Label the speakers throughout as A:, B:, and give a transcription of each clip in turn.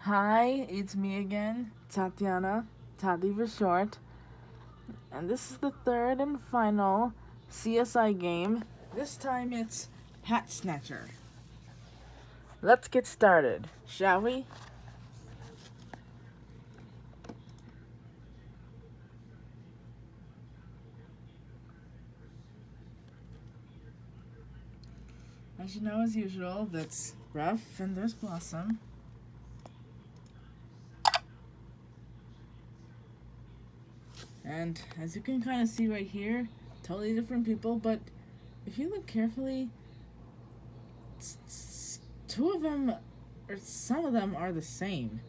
A: Hi, it's me again, Tatiana, Tati for short, and this is the third and final CSI game. This time it's Hat Snatcher. Let's get started, shall we? As you know, as usual, that's Ruff and there's Blossom. And as you can kind of see right here, totally different people, but if you look carefully, two of them, or some of them, are the same.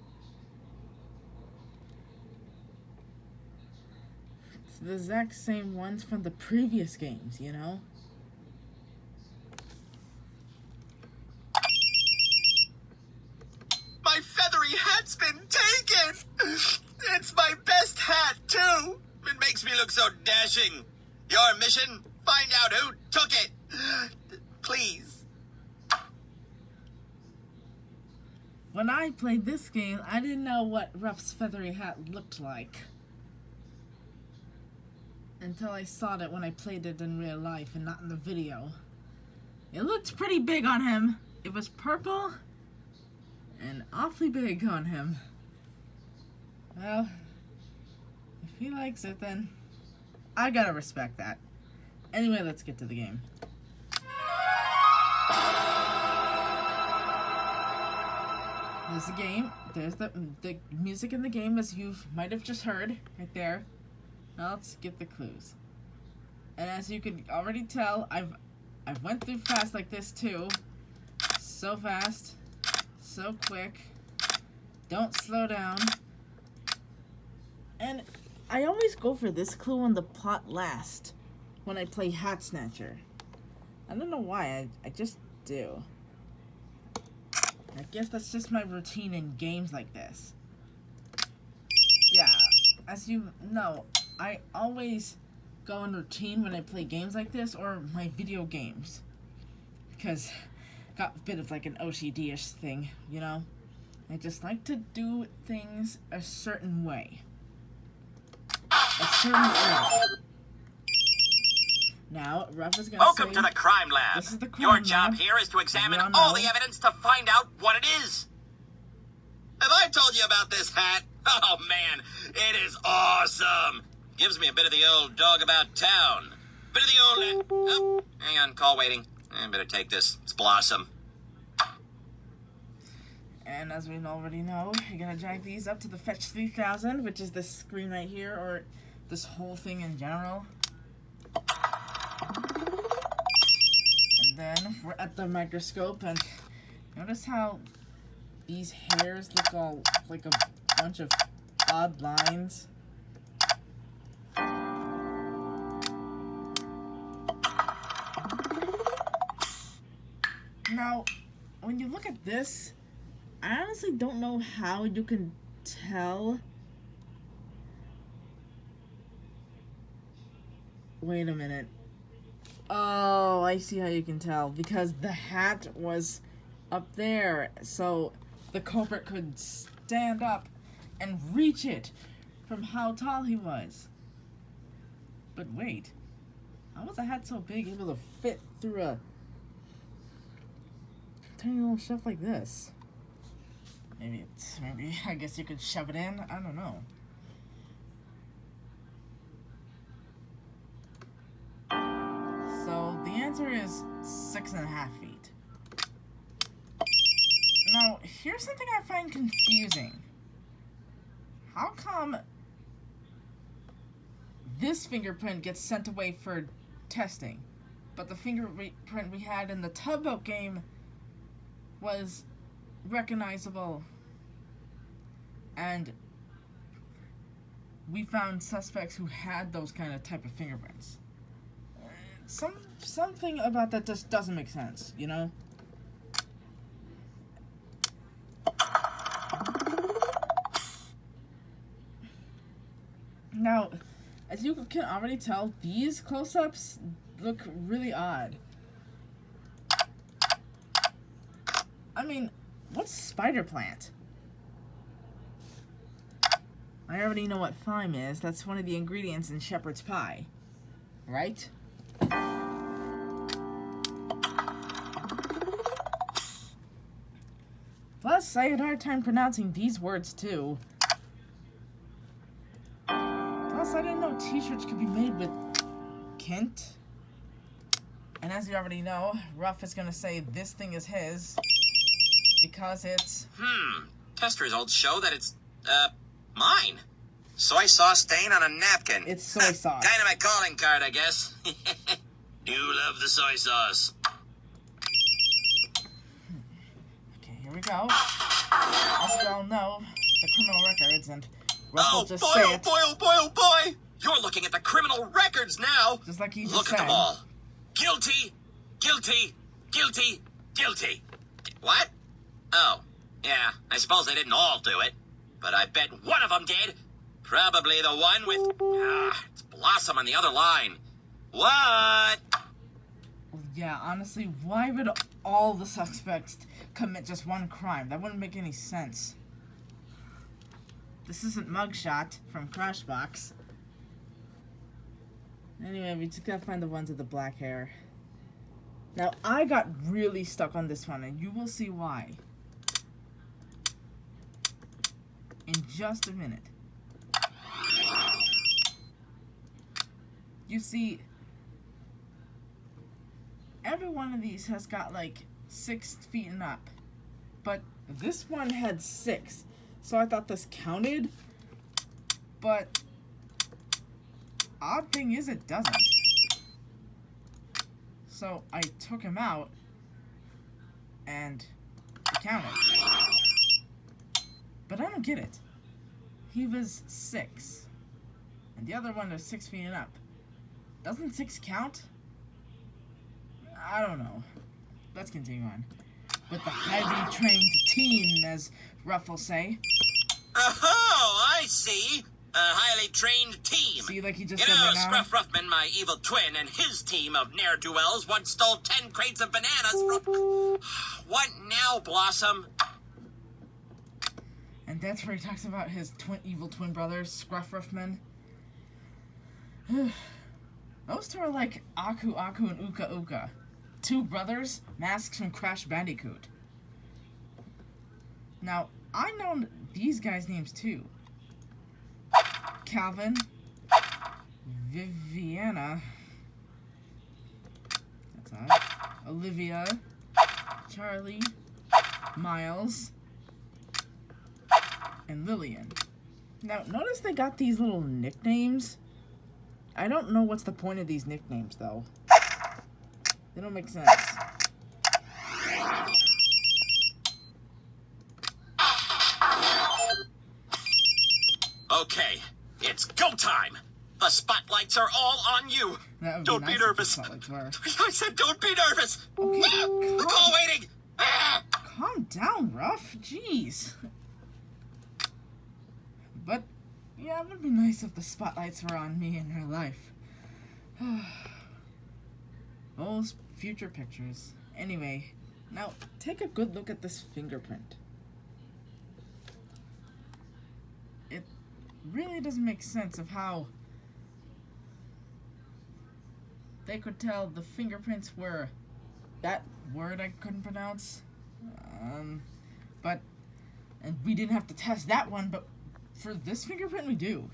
A: It's the exact same ones from the previous games, you know?
B: My feathery hat's been taken! It's my best hat, too! It makes me look so dashing. Your mission? Find out who took it. Please.
A: When I played this game, I didn't know what Ruff's feathery hat looked like. Until I saw it when I played it in real life and not in the video. It looked pretty big on him. It was purple and awfully big on him. Well, if he likes it, then I gotta respect that. Anyway, let's get to the game. There's the game. There's the music in the game, as you might have just heard right there. Now let's get the clues. And as you can already tell, I've went through fast like this too. So fast, so quick. Don't slow down. And I always go for this clue on the plot last when I play Hat Snatcher. I don't know why, I just do. I guess that's just my routine in games like this. Yeah, as you know, I always go in routine when I play games like this or my video games. Because got a bit of like an OCD-ish thing, you know? I just like to do things a certain way. A certain way. Now, Ruff is gonna
B: Welcome
A: say,
B: to the crime lab.
A: This is the crime
B: Your job
A: lab.
B: here is to examine
A: We all
B: all
A: know.
B: the evidence to find out what it is. Have I told you about this hat? Oh, man, it is awesome. Gives me a bit of the old dog about town. Bit of the old... Oh, hang on, call waiting. I better take this. It's Blossom.
A: And as we already know, you're gonna drag these up to the Fetch 3000, which is this screen right here, or this whole thing in general. And then we're at the microscope, and notice how these hairs look all like a bunch of odd lines. Now, when you look at this, I honestly don't know how you can tell. Wait a minute. Oh, I see how you can tell. Because the hat was up there, so the culprit could stand up and reach it from how tall he was. But wait, how was the hat so big able to fit through a tiny little shelf like this? Maybe I guess you could shove it in. I don't know. So the answer is 6.5 feet. Now, here's something I find confusing. How come this fingerprint gets sent away for testing, but the fingerprint we had in the tugboat game was recognizable, and we found suspects who had those kind of type of fingerprints? Something about that just doesn't make sense, you know? Now, as you can already tell, these close-ups look really odd. I mean, what's spider plant? I already know what thyme is. That's one of the ingredients in shepherd's pie. Right? Plus, I had a hard time pronouncing these words, too. Plus, I didn't know t-shirts could be made with Kent. And as you already know, Ruff is going to say this thing is his because it's...
B: Test results show that it's, mine. Soy sauce stain on a napkin.
A: It's soy sauce.
B: Kind of my calling card, I guess. You love the soy sauce.
A: Okay, here we go. As you all know, the criminal records, and Ruff will just say it.
B: Oh boy! You're looking at the criminal records now.
A: Just like he just
B: Look
A: said.
B: at them all. Guilty. What? Oh, yeah, I suppose they didn't all do it. But I bet one of them did. Probably the one with... it's Blossom on the other line. What?
A: Well, yeah, honestly, why would all the suspects commit just one crime? That wouldn't make any sense. This isn't Mugshot from Crashbox. Anyway, we just gotta find the ones with the black hair. Now, I got really stuck on this one, and you will see why in just a minute. You see, every one of these has got like 6 feet and up, but this one had 6, so I thought this counted, but odd thing is it doesn't. So I took him out and it counted. But I don't get it. He was 6. And the other one is 6 feet and up. Doesn't 6 count? I don't know. Let's continue on. With the highly trained team, as Ruff will say.
B: Oh, I see. A highly trained team.
A: See, like he just
B: You
A: said
B: know,
A: right now?
B: Scruff Ruffman, my evil twin, and his team of ne'er-do-wells once stole 10 crates of bananas from... What now, Blossom?
A: And that's where he talks about his evil twin brothers, Scruff Ruffman. Those two are like Aku Aku and Uka Uka. 2 brothers, masks from Crash Bandicoot. Now, I know these guys' names too. Calvin, Viviana, that's odd, Olivia, Charlie, Miles, and Lillian. Now, notice they got these little nicknames. I don't know what's the point of these nicknames, though. They don't make sense.
B: Okay, it's go time. The spotlights are all on you. Don't be nervous. I said don't be nervous.
A: Okay,
B: The call waiting.
A: calm down, Ruff. Jeez. But, yeah, it would be nice if the spotlights were on me in her life. Those future pictures. Anyway, now take a good look at this fingerprint. It really doesn't make sense of how they could tell the fingerprints were that word I couldn't pronounce. And we didn't have to test that one, but for this fingerprint we do.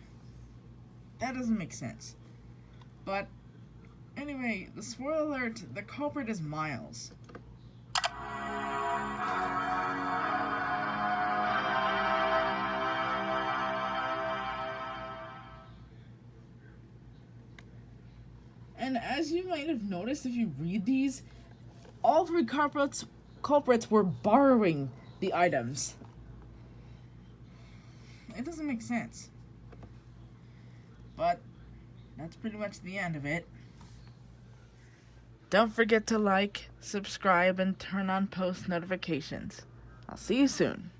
A: That doesn't make sense. But anyway, the spoiler alert, the culprit is Miles. And as you might have noticed if you read these, all 3 culprits were borrowing the items. It doesn't make sense. But that's pretty much the end of it. Don't forget to like, subscribe, and turn on post notifications. I'll see you soon.